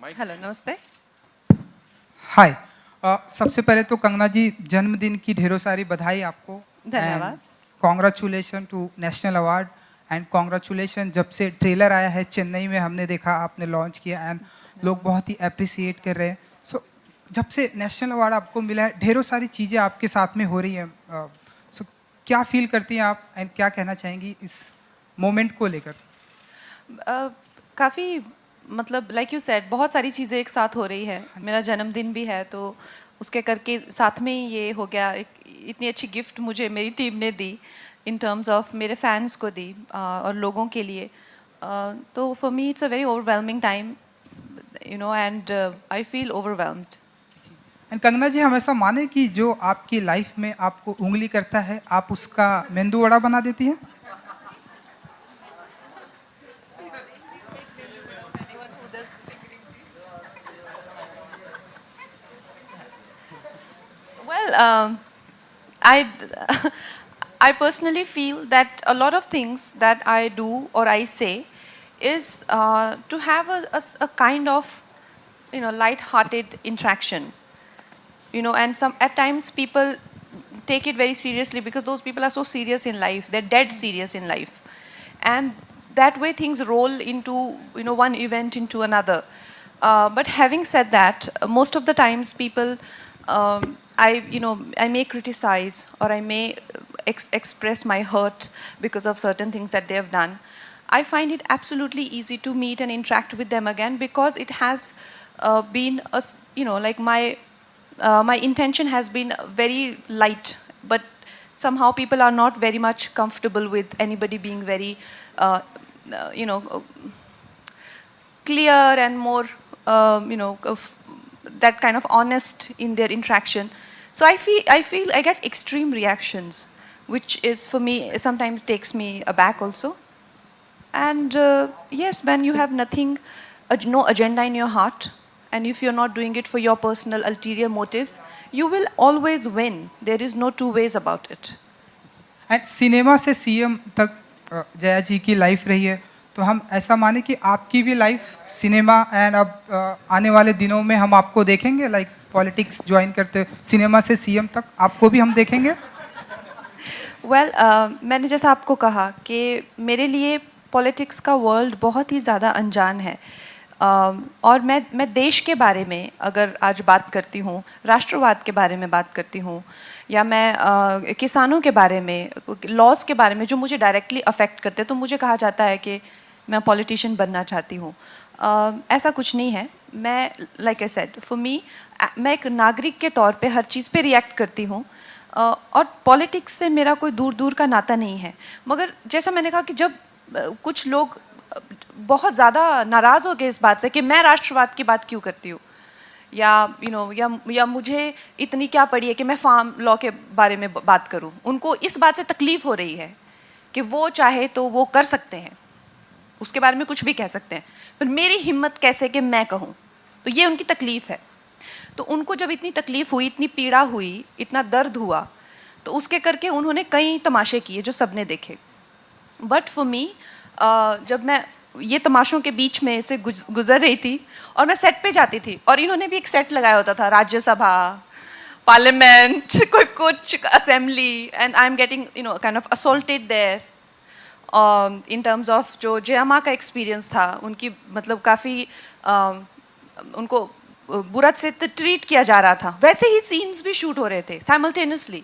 Hello नमस्ते। हाय। सबसे पहले तो कंगना जी जन्मदिन की ढेरों सारी बधाई आपको। धन्यवाद। Congratulation to national award and congratulation. जब से ट्रेलर आया है चेन्नई में हमने देखा आपने लॉन्च किया एंड लोग बहुत ही अप्रिसिएट कर रहे हैं। सो जब से नेशनल अवार्ड आपको मिला है ढेरों सारी चीज़ें आपके साथ में हो रही हैं। सो क्या फील करती हैं आप एंड क्या कहना चाहेंगी इस मोमेंट को लेकर? काफ़ी मतलब लाइक यू सेड बहुत सारी चीज़ें एक साथ हो रही है। मेरा जन्मदिन भी है तो उसके करके साथ में ही ये हो गया। इतनी अच्छी गिफ्ट मुझे मेरी टीम ने दी इन टर्म्स ऑफ मेरे फैंस को दी और लोगों के लिए। तो for me it's a very overwhelming time and I feel overwhelmed. And Kangana ji हम ऐसा माने कि जो आपकी लाइफ में आपको उंगली करता है आप उसका मेंदू वड़ा बना देती हैं? Well, I I personally feel that a lot of things that I do or I say is to have a kind of light-hearted interaction. And some at times people take it very seriously because those people are so serious in life. They're dead serious in life, and that way things roll into one event into another. But having said that, most of the times people, I may criticize or I may express my hurt because of certain things that they have done. I find it absolutely easy to meet and interact with them again because it has been like my intention has been very light, but somehow people are not very much comfortable with anybody being very uh, you know clear and more that kind of honest in their interaction. So I feel I get extreme reactions, which is for me sometimes takes me aback also. And yes, when you have nothing, no agenda in your heart, and if you're not doing it for your personal ulterior motives, you will always win. There is no two ways about it. And cinema से CM तक जया जी की life रही है तो हम ऐसा माने कि आपकी भी लाइफ सिनेमा एंड अब आने वाले दिनों में हम आपको देखेंगे लाइक पॉलिटिक्स ज्वाइन करते सिनेमा से सीएम तक आपको भी हम देखेंगे? वेल मैंने जैसा आपको कहा कि मेरे लिए पॉलिटिक्स का वर्ल्ड बहुत ही ज़्यादा अनजान है। और मैं देश के बारे में अगर आज बात करती हूँ, राष्ट्रवाद के बारे में बात करती हूँ, या मैं किसानों के बारे में, लॉज के बारे में जो मुझे डायरेक्टली अफेक्ट करते हैं, तो मुझे कहा जाता है कि मैं पॉलिटिशियन बनना चाहती हूँ। ऐसा कुछ नहीं है। मैं like I said, for me, मैं एक नागरिक के तौर पे हर चीज़ पे रिएक्ट करती हूँ। और पॉलिटिक्स से मेरा कोई दूर दूर का नाता नहीं है। मगर जैसा मैंने कहा कि जब कुछ लोग बहुत ज़्यादा नाराज़ हो गए इस बात से कि मैं राष्ट्रवाद की बात क्यों करती हूँ, या या मुझे इतनी क्या पड़ी है कि मैं फार्म लॉ के बारे में बात करूँ, उनको इस बात से तकलीफ़ हो रही है कि वो चाहे तो वो कर सकते हैं, उसके बारे में कुछ भी कह सकते हैं, पर मेरी हिम्मत कैसे कि मैं कहूँ, तो ये उनकी तकलीफ़ है। तो उनको जब इतनी तकलीफ़ हुई, इतनी पीड़ा हुई, इतना दर्द हुआ, तो उसके करके उन्होंने कई तमाशे किए जो सबने देखे। बट फॉर मी, जब मैं ये तमाशों के बीच में से गुजर रही थी और मैं सेट पे जाती थी, और इन्होंने भी एक सेट लगाया होता था, राज्यसभा, पार्लियामेंट, कोई कुछ assembly, and I am getting kind of assaulted there in terms of जो जयामा का एक्सपीरियंस था, उनकी मतलब काफ़ी उनको बुरा से ट्रीट किया जा रहा था, वैसे ही सीन्स भी शूट हो रहे थे साइमल्टेनियसली।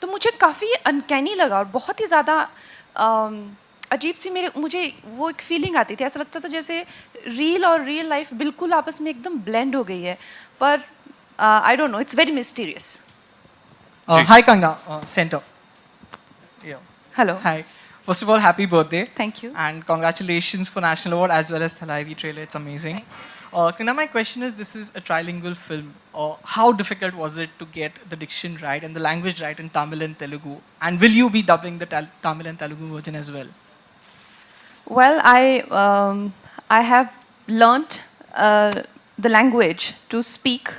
तो मुझे काफ़ी अनकैनी लगा और बहुत ही ज़्यादा अजीब सी मुझे वो एक फीलिंग आती थी। ऐसा लगता था जैसे रियल और रियल लाइफ बिल्कुल आपस में एकदम ब्लेंड हो गई है। पर I don't know, it's very mysterious. Hi Kangna, Center. Yeah. Hello. Hi. First of all, happy birthday. Thank you. And congratulations for National Award as well as Thalaivi trailer. It's amazing. Kangna, my question is, this is a trilingual film. How difficult was it to get the diction right and the language right in Tamil and Telugu? And will you be dubbing the Tamil and Telugu version as well? Well, I have learnt the language to speak,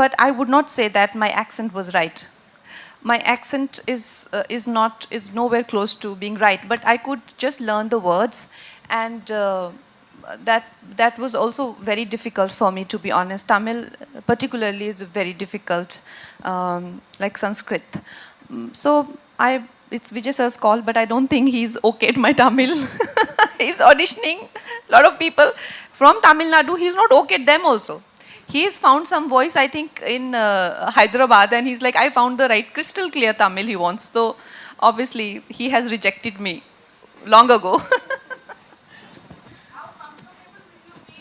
but I would not say that my accent was right. My accent is nowhere close to being right, but I could just learn the words, and that was also very difficult for me, to be honest. Tamil particularly is very difficult, like Sanskrit. So it's Vijay sir's call, but I don't think he's okayed my Tamil. He's auditioning a lot of people from Tamil Nadu. He's not okayed them also. He's found some voice, I think, in Hyderabad, and he's like, I found the right crystal clear Tamil he wants. So obviously he has rejected me long ago. How comfortable will you be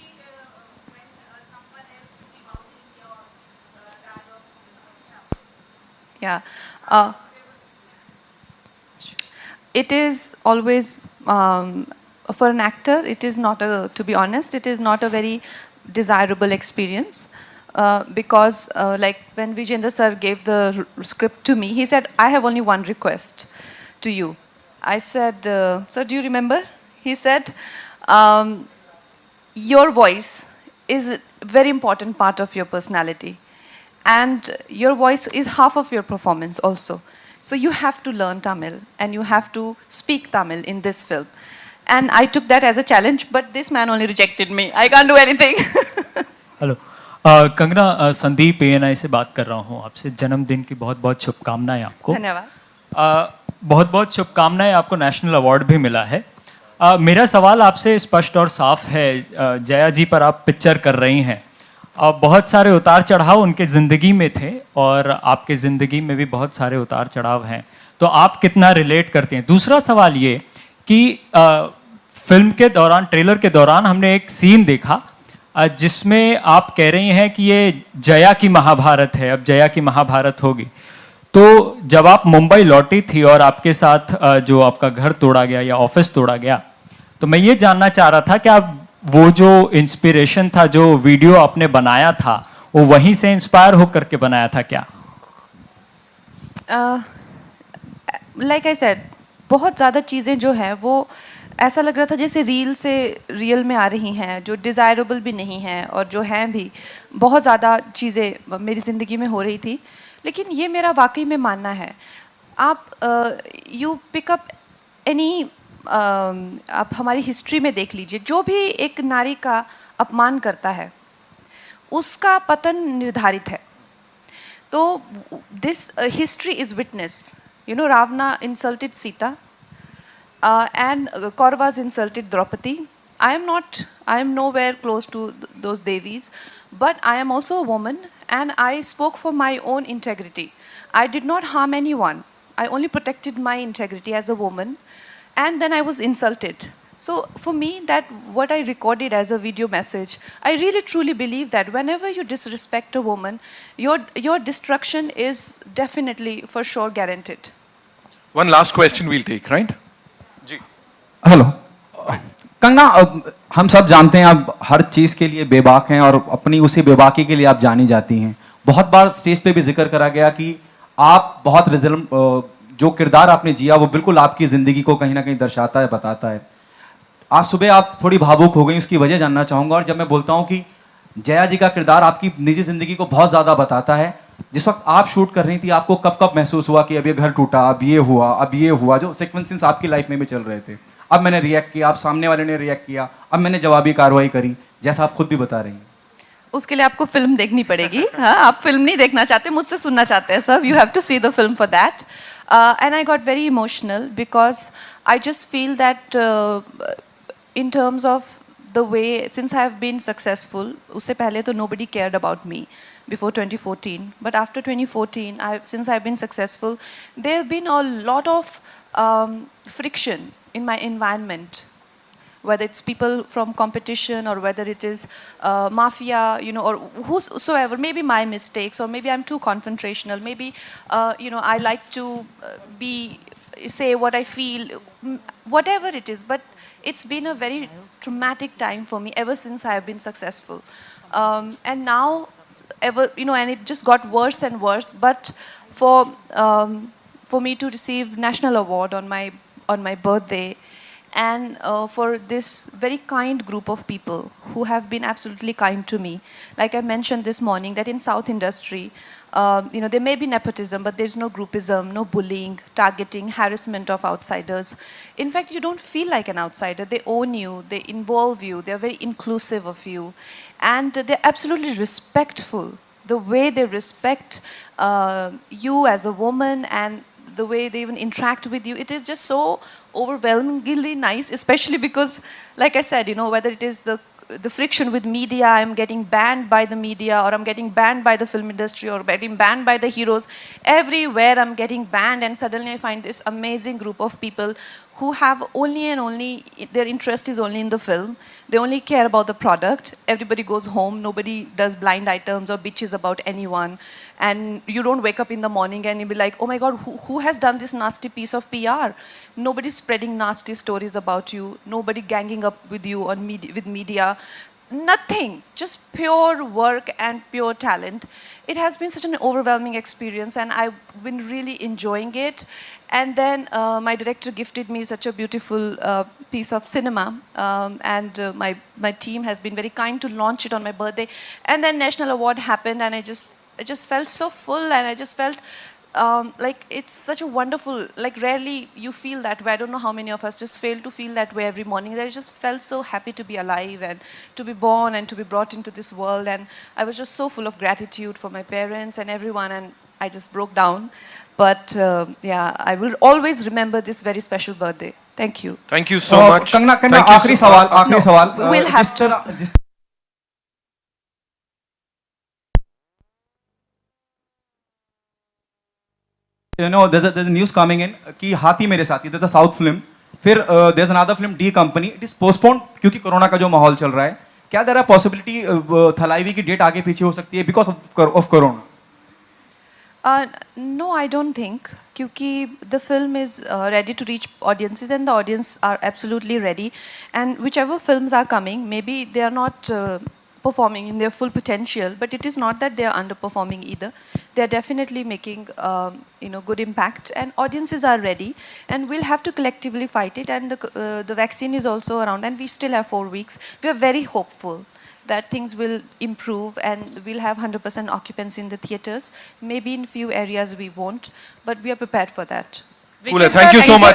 when someone else will be mouthing your dialogues in Tamil? Yeah. It is always, for an actor, it is not a, to be honest, it is not a very desirable experience. Because like when Vijayendra sir gave the script to me, he said, I have only one request to you. I said, sir, do you remember? He said, your voice is a very important part of your personality. And your voice is half of your performance also. So you have to learn Tamil and you have to speak Tamil in this film. And I took that as a challenge, but this man only rejected me. I can't do anything. Hello Kangana, Sandeep ANI से बात कर रहा हूँ आपसे। जन्मदिन की बहुत बहुत शुभकामनाएं आपको। धन्यवाद। बहुत बहुत शुभकामनाएं, आपको नेशनल अवार्ड भी मिला है। मेरा सवाल आपसे स्पष्ट और साफ है। जया जी पर आप पिक्चर कर रही हैं, बहुत सारे उतार चढ़ाव उनके ज़िंदगी में थे और आपके ज़िंदगी में भी बहुत सारे उतार चढ़ाव हैं, तो आप कितना रिलेट करते हैं? दूसरा सवाल ये कि फिल्म के दौरान, ट्रेलर के दौरान हमने एक सीन देखा जिसमें आप कह रही हैं कि ये जया की महाभारत है, अब जया की महाभारत होगी। तो जब आप मुंबई लौटी थी और आपके साथ जो आपका घर तोड़ा गया या ऑफिस तोड़ा गया, तो मैं ये जानना चाह रहा था कि आप वो जो इंस्पिरेशन था, जो वीडियो आपने बनाया था, वो वहीं से इंस्पायर होकर के बनाया था क्या? लाइक आई सेड, बहुत ज़्यादा चीज़ें जो हैं वो ऐसा लग रहा था जैसे रील से रियल में आ रही हैं, जो डिज़ायरेबल भी नहीं हैं और जो हैं भी। बहुत ज़्यादा चीज़ें मेरी ज़िंदगी में हो रही थी, लेकिन ये मेरा वाकई में मानना है। आप यू पिकअप एनी, आप हमारी हिस्ट्री में देख लीजिए, जो भी एक नारी का अपमान करता है उसका पतन निर्धारित है। तो this history is witness, you know, Ravana insulted Sita and Kauravas insulted Draupadi. I am nowhere close to those devis, but I am also a woman and I spoke for my own integrity. I did not harm anyone. I only protected my integrity as a woman, and then I was insulted. So for me, that what I recorded as a video message, I really truly believe that whenever you disrespect a woman, your destruction is definitely for sure guaranteed. One last question we'll take, right? Hello Kangana, हम सब जानते हैं आप हर चीज़ के लिए बेबाक हैं और अपनी उसी बेबाकी के लिए आप जानी जाती हैं। बहुत बार स्टेज पे भी जिक्र करा गया कि आप बहुत जो किरदार आपने जिया वो बिल्कुल आपकी ज़िंदगी को कहीं ना कहीं दर्शाता है, बताता है। आज सुबह आप थोड़ी भावुक हो गई, उसकी वजह जानना चाहूँगा। और जब मैं बोलता हूँ कि जया जी का किरदार आपकी निजी ज़िंदगी को बहुत ज़्यादा बताता है, जिस वक्त आप शूट कर रही थी आपको कब कब महसूस हुआ कि अब ये घर टूटा, अब ये हुआ, अब ये हुआ, जो सीक्वेंसेस आपकी लाइफ में भी चल रहे थे? अब मैंने रिएक्ट किया, अब सामने वाले ने रिएक्ट किया, अब मैंने जवाबी कार्रवाई करी, जैसा आप खुद भी बता रही हैं। उसके लिए आपको फिल्म देखनी पड़ेगी। हाँ, आप फिल्म नहीं देखना चाहते, मुझसे सुनना चाहते हैं सब। You have to see the film for that. And I got very emotional because I just feel that in terms of the way, since I have been successful, usse pehle to nobody cared about me before 2014, but after 2014, since I've been successful, there have been a lot of friction in my environment, whether it's people from competition or whether it is mafia, you know, or whosoever, maybe my mistakes, or maybe I'm too confrontational, maybe you know, I like to say what I feel, whatever it is, but it's been a very traumatic time for me ever since I have been successful. And now, you know, and it just got worse and worse. But for me to receive national award on my birthday, and for this very kind group of people who have been absolutely kind to me. Like I mentioned this morning, that in South industry, there may be nepotism, but there's no groupism, no bullying, targeting, harassment of outsiders. In fact, you don't feel like an outsider. They own you, they involve you, they're very inclusive of you, and they're absolutely respectful. The way they respect you as a woman and the way they even interact with you, it is just so overwhelmingly nice, especially because, like I said, whether it is the friction with media, I'm getting banned by the media, or I'm getting banned by the film industry, or getting banned by the heroes. Everywhere I'm getting banned, and suddenly I find this amazing group of people who have only and only, their interest is only in the film. They only care about the product. Everybody goes home. Nobody does blind items or bitches about anyone. And you don't wake up in the morning and you'll be like, oh my God, who has done this nasty piece of PR? Nobody's spreading nasty stories about you. Nobody ganging up with you on with media. Nothing, just pure work and pure talent. It has been such an overwhelming experience, and I've been really enjoying it. And then my director gifted me such a beautiful piece of cinema, and my team has been very kind to launch it on my birthday. And then National Award happened, and I just felt so full, and I just felt like it's such a wonderful, like rarely you feel that way. I don't know how many of us just fail to feel that way every morning. I just felt so happy to be alive and to be born and to be brought into this world. And I was just so full of gratitude for my parents and everyone, and I just broke down. But yeah, I will always remember this very special birthday. Thank you. Thank you so much. Kangana Thank you आखिरी so- सवाल आखिरी No, सवाल we'll have जिस तरह जिस there's a news coming in कि हाथी मेरे साथी, there's a South film, फिर there's another film D Company, it is postponed क्योंकि कोरोना का जो माहौल चल रहा है. क्या there are possibility थलाइवी की डेट आगे पीछे हो सकती है because of corona? No, I don't think. Because the film is ready to reach audiences, and the audience are absolutely ready. And whichever films are coming, maybe they are not performing in their full potential, but it is not that they are underperforming either. They are definitely making good impact, and audiences are ready. And we'll have to collectively fight it. And the vaccine is also around, and we still have 4 weeks. We are very hopeful that things will improve and we'll have 100% occupancy in the theaters. Maybe in few areas we won't, but we are prepared for that. Cool. Thank you so much.